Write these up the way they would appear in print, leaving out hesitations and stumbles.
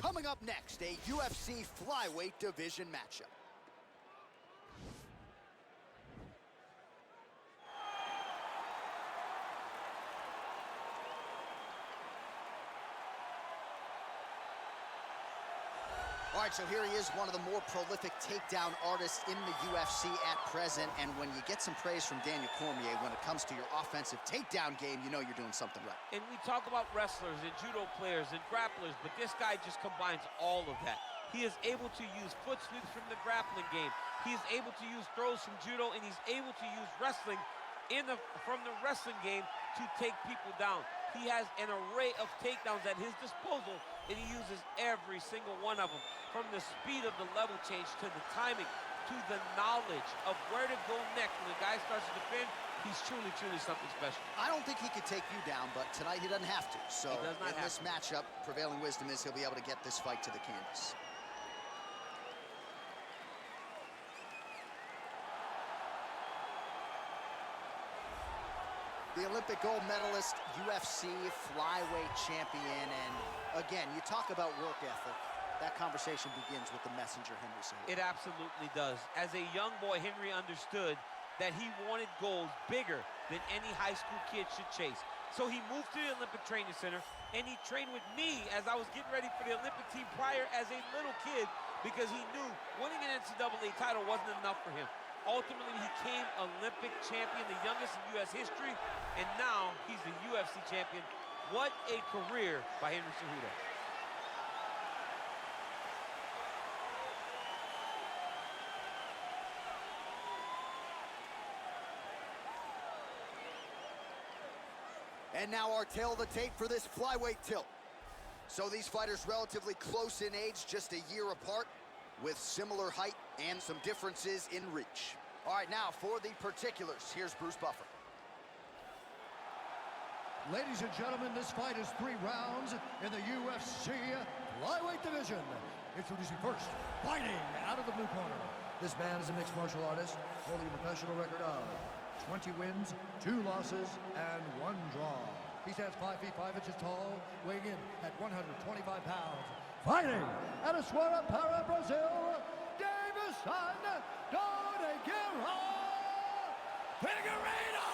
Coming up next, a UFC Flyweight Division matchup. All right, so here he is, one of the more prolific takedown artists in the UFC at present. And when you get some praise from Daniel Cormier when it comes to your offensive takedown game, you know you're doing something right. And we talk about wrestlers and judo players and grapplers, but this guy just combines all of that. He is able to use foot sweeps from the grappling game. He is able to use throws from judo, and he's able to use wrestling from the wrestling game to take people down. He has an array of takedowns at his disposal, and he uses every single one of them. From the speed of the level change, to the timing, to the knowledge of where to go next. When the guy starts to defend, he's truly, truly something special. I don't think he could take you down, but tonight he doesn't have to. So in this matchup, prevailing wisdom is he'll be able to get this fight to the canvas. The Olympic gold medalist, UFC Flyweight champion, and again, you talk about work ethic. That conversation begins with the messenger, Henry Cejudo. It absolutely does. As a young boy, Henry understood that he wanted goals bigger than any high school kid should chase. So he moved to the Olympic Training Center, and he trained with me as I was getting ready for the Olympic team prior as a little kid, because he knew winning an NCAA title wasn't enough for him. Ultimately, he became Olympic champion, the youngest in U.S. history, and now he's the UFC champion. What a career by Henry Cejudo. And now our tale of the tape for this flyweight tilt. So these fighters relatively close in age, just a year apart, with similar height and some differences in reach. All right, now for the particulars, here's Bruce Buffer. Ladies and gentlemen, this fight is 3 rounds in the UFC Flyweight Division. Introducing first, fighting out of the blue corner. This man is a mixed martial artist, holding a professional record of 20 wins, 2 losses, and 1 draw. He stands 5 feet 5 inches tall, weighing in at 125 pounds. Fighting out of Suara Para, Brazil, Davison Figueredo!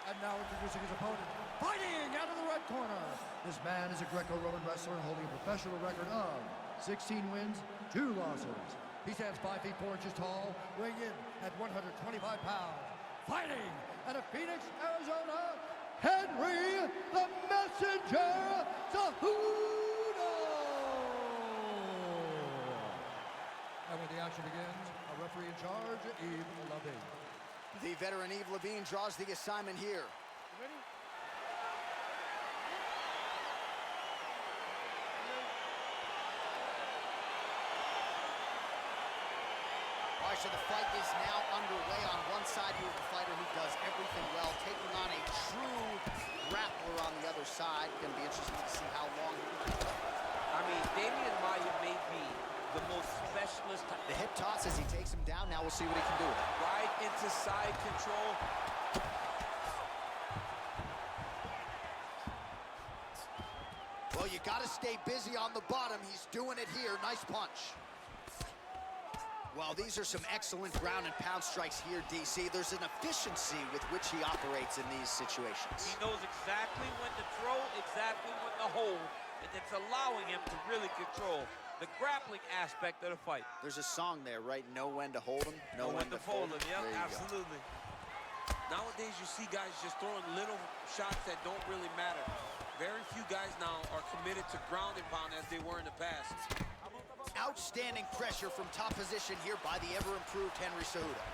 And now introducing his opponent, fighting out of the red corner. This man is a Greco-Roman wrestler holding a professional record of 16 wins, 2 losses. He stands 5 feet 4 inches tall, weighing in at 125 pounds. Fighting out of Phoenix, Arizona, Henry the Messenger Cejudo! And when the action begins, a referee in charge, Yves Levine. The veteran Yves Levine draws the assignment here. Ready? All right, so the fight is now underway. On one side, you have a fighter who does everything well, taking on a true grappler on the other side. Going to be interesting to see how long he can keep up. I mean, Damian Maia may be the most specialist. The hip toss as he takes him down. Now we'll see what he can do with it. Right into side control. Well, you got to stay busy on the bottom. He's doing it here. Nice punch. Well, these are some excellent ground and pound strikes here, DC. There's an efficiency with which he operates in these situations. He knows exactly when to throw, exactly when to hold, and it's allowing him to really control the grappling aspect of the fight. There's a song there, right? Know when to hold him, know when to fold him. Yep, absolutely. Nowadays, you see guys just throwing little shots that don't really matter. Very few guys now are committed to ground and pound as they were in the past. Outstanding pressure from top position here by the ever-improved Henry Cejudo.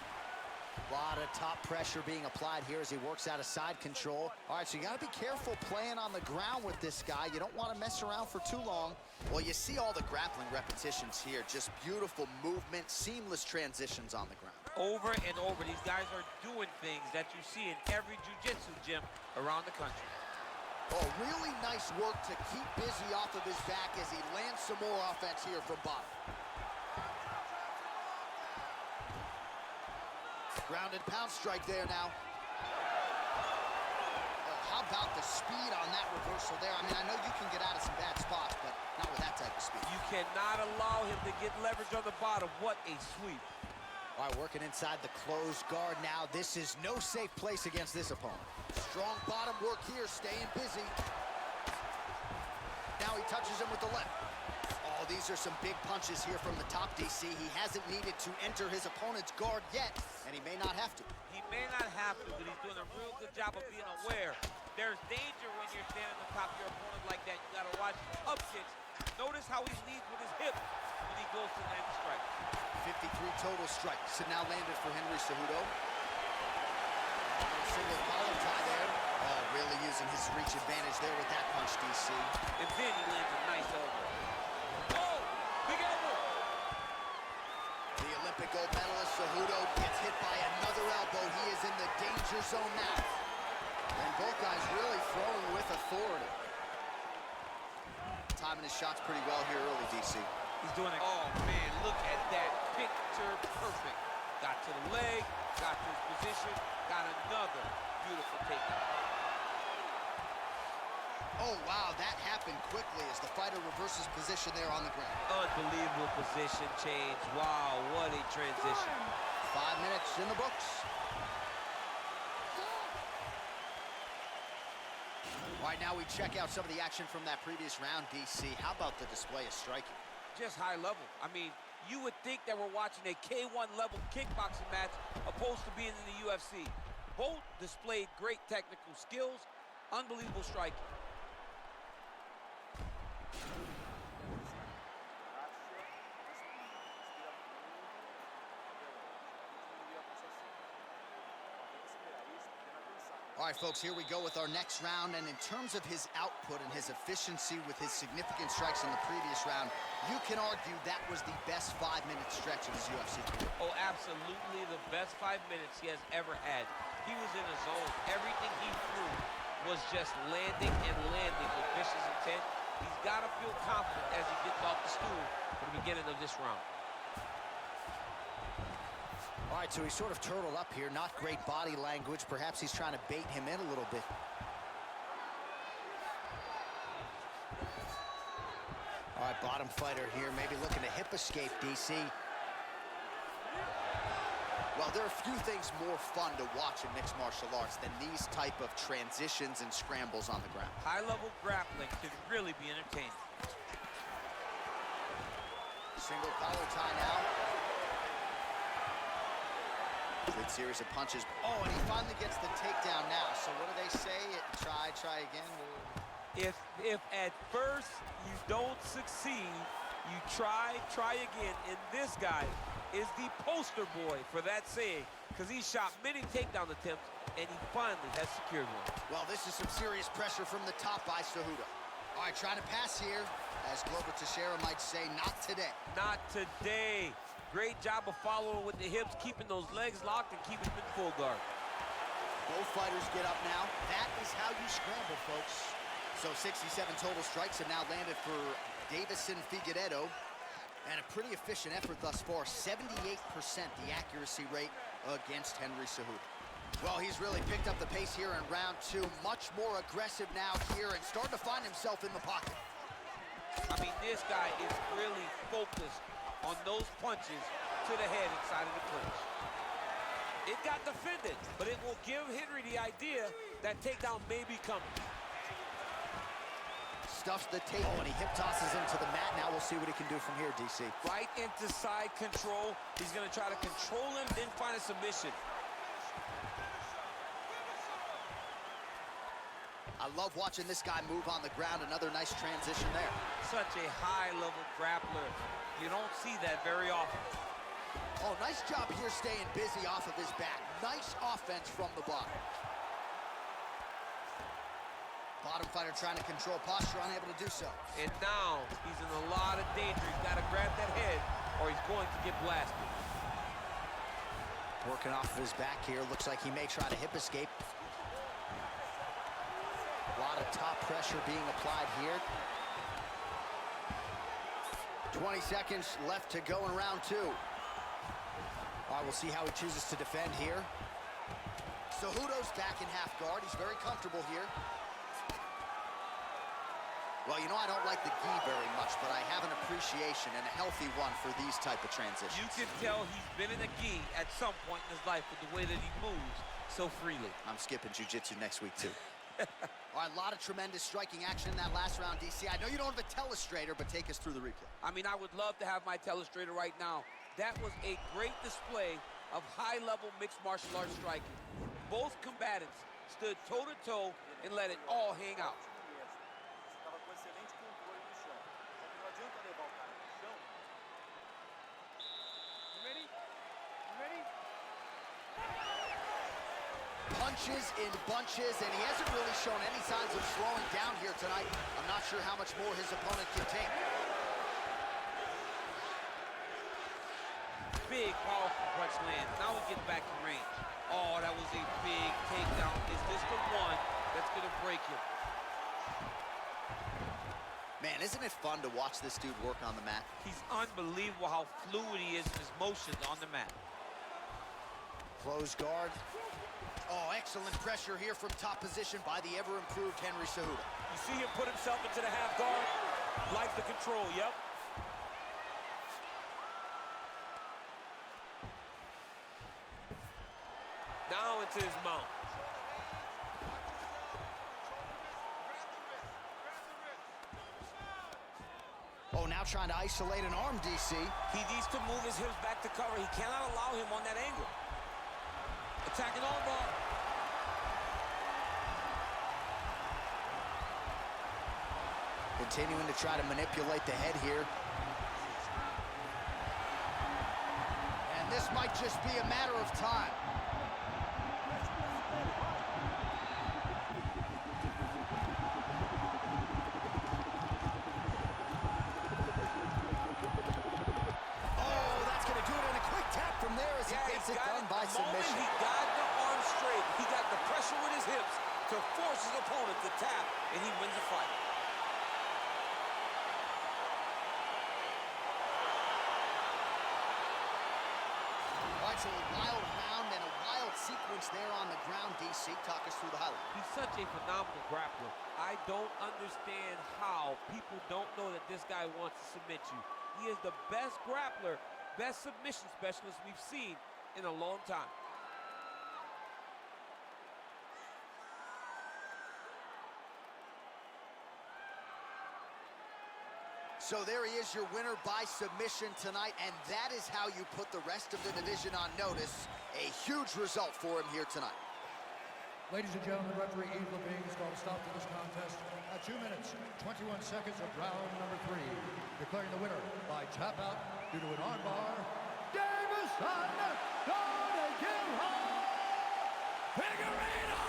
A lot of top pressure being applied here as he works out of side control. All right, so you got to be careful playing on the ground with this guy. You don't want to mess around for too long. Well, you see all the grappling repetitions here. Just beautiful movement, seamless transitions on the ground. Over and over, these guys are doing things that you see in every jiu-jitsu gym around the country. Oh, really nice work to keep busy off of his back as he lands some more offense here from bottom. Ground and pound strike there now. Oh, how about the speed on that reversal there. I mean, I know you can get out of some bad spots, but not with that type of speed. You cannot allow him to get leverage on the bottom. What a sweep. All right, working inside the closed guard now. This is no safe place against this opponent. Strong bottom work here, staying busy. Now he touches him with the left. Oh, these are some big punches here from the top, DC. He hasn't needed to enter his opponent's guard yet, and he may not have to. He may not have to, but he's doing a real good job of being aware. There's danger when you're standing on top of your opponent like that. You gotta watch up kicks. Notice how he leads with his hip when he goes to land the strike. 53 total strikes, and now landed for Henry Cejudo. Single collar tie there. Oh, really using his reach advantage there with that punch, DC. And then he lands a nice elbow. Oh, big elbow. The Olympic gold medalist Cejudo gets hit by another elbow. He is in the danger zone now. And both guys really throwing with authority. Timing his shots pretty well here early, DC. He's doing it. Oh, man, look at that. Picture perfect. Got to the leg, got to his position, got another beautiful takedown. Oh, wow, that happened quickly as the fighter reverses position there on the ground. Unbelievable position change. Wow, what a transition. 5 minutes in the books. All right, now we check out some of the action from that previous round, DC. How about the display of striking? Just high level. I mean, you would think that we're watching a K1 level kickboxing match opposed to being in the UFC. Both displayed great technical skills, unbelievable striking. All right, folks, here we go with our next round. And in terms of his output and his efficiency with his significant strikes in the previous round, you can argue that was the best 5-minute stretch of his UFC career. Oh, absolutely the best 5 minutes he has ever had. He was in a zone. Everything he threw was just landing and landing with vicious intent. He's got to feel confident as he gets off the stool for the beginning of this round. All right, so he's sort of turtled up here. Not great body language. Perhaps he's trying to bait him in a little bit. All right, bottom fighter here, maybe looking to hip escape, DC. Well, there are few things more fun to watch in mixed martial arts than these type of transitions and scrambles on the ground. High-level grappling can really be entertaining. Single collar tie now. Good series of punches. Oh, and he finally gets the takedown now. So what do they say? Try again. If at first you don't succeed, you try again. And this guy is the poster boy for that saying, because he shot many takedown attempts, and he finally has secured one. Well, this is some serious pressure from the top by Cejudo. All right, trying to pass here. As Glover Teixeira might say, not today. Not today. Great job of following with the hips, keeping those legs locked and keeping them in full guard. Both fighters get up now. That is how you scramble, folks. So 67 total strikes have now landed for Davison Figueredo. And a pretty efficient effort thus far. 78% the accuracy rate against Henry Cejudo. Well, he's really picked up the pace here in round 2. Much more aggressive now here and starting to find himself in the pocket. I mean, this guy is really focused on those punches to the head inside of the clinch. It got defended, but it will give Henry the idea that takedown may be coming. Stuffs the tape. Oh, and he hip tosses him to the mat. Now we'll see what he can do from here, DC. Right into side control. He's going to try to control him, then find a submission. I love watching this guy move on the ground. Another nice transition there. Such a high-level grappler. You don't see that very often. Oh, nice job here staying busy off of his back. Nice offense from the bottom. Bottom fighter trying to control posture, unable to do so. And now he's in a lot of danger. He's got to grab that head or he's going to get blasted. Working off of his back here. Looks like he may try to hip escape. A lot of top pressure being applied here. 20 seconds left to go in round 2. All right, we'll see how he chooses to defend here. Cejudo's back in half guard. He's very comfortable here. Well, you know, I don't like the gi very much, but I have an appreciation and a healthy one for these type of transitions. You can tell he's been in a gi at some point in his life with the way that he moves so freely. I'm skipping jiu-jitsu next week, too. All right, a lot of tremendous striking action in that last round, DC. I know you don't have a telestrator, but take us through the replay. I mean, I would love to have my telestrator right now. That was a great display of high-level mixed martial arts striking. Both combatants stood toe-to-toe and let it all hang out. Punches in bunches, and he hasn't really shown any signs of slowing down here tonight. I'm not sure how much more his opponent can take. Big, powerful punch lands. Now we get back to range. Oh, that was a big takedown. Is this the one that's going to break him? Man, isn't it fun to watch this dude work on the mat? He's unbelievable how fluid he is in his motions on the mat. Close guard. Oh, excellent pressure here from top position by the ever-improved Henry Cejudo. You see him put himself into the half guard. Like the control, yep. Now into his mount. Oh, now trying to isolate an arm, DC. He needs to move his hips back to cover. He cannot allow him on that angle. Attacking on bar. Continuing to try to manipulate the head here. And this might just be a matter of time. Oh, that's going to do it in a quick tap from there as he gets it done by submission. He got the arm straight. He got the pressure with his hips to force his opponent to tap, and he wins the fight. All right, so a wild round and a wild sequence there on the ground, DC. Talk us through the highlight. He's such a phenomenal grappler. I don't understand how people don't know that this guy wants to submit you. He is the best grappler, best submission specialist we've seen in a long time. So there he is, your winner by submission tonight, and that is how you put the rest of the division on notice. A huge result for him here tonight. Ladies and gentlemen, referee Yves Levine is going to stop to this contest at 2 minutes, 21 seconds of round number 3. Declaring the winner by tap out due to an armbar, Davison Figueredo!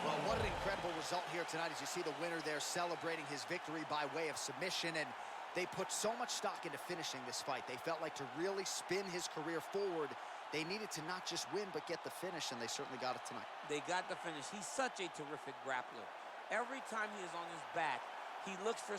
Well, what an incredible result here tonight as you see the winner there celebrating his victory by way of submission, and they put so much stock into finishing this fight. They felt like to really spin his career forward, they needed to not just win, but get the finish, and they certainly got it tonight. They got the finish. He's such a terrific grappler. Every time he is on his back, he looks for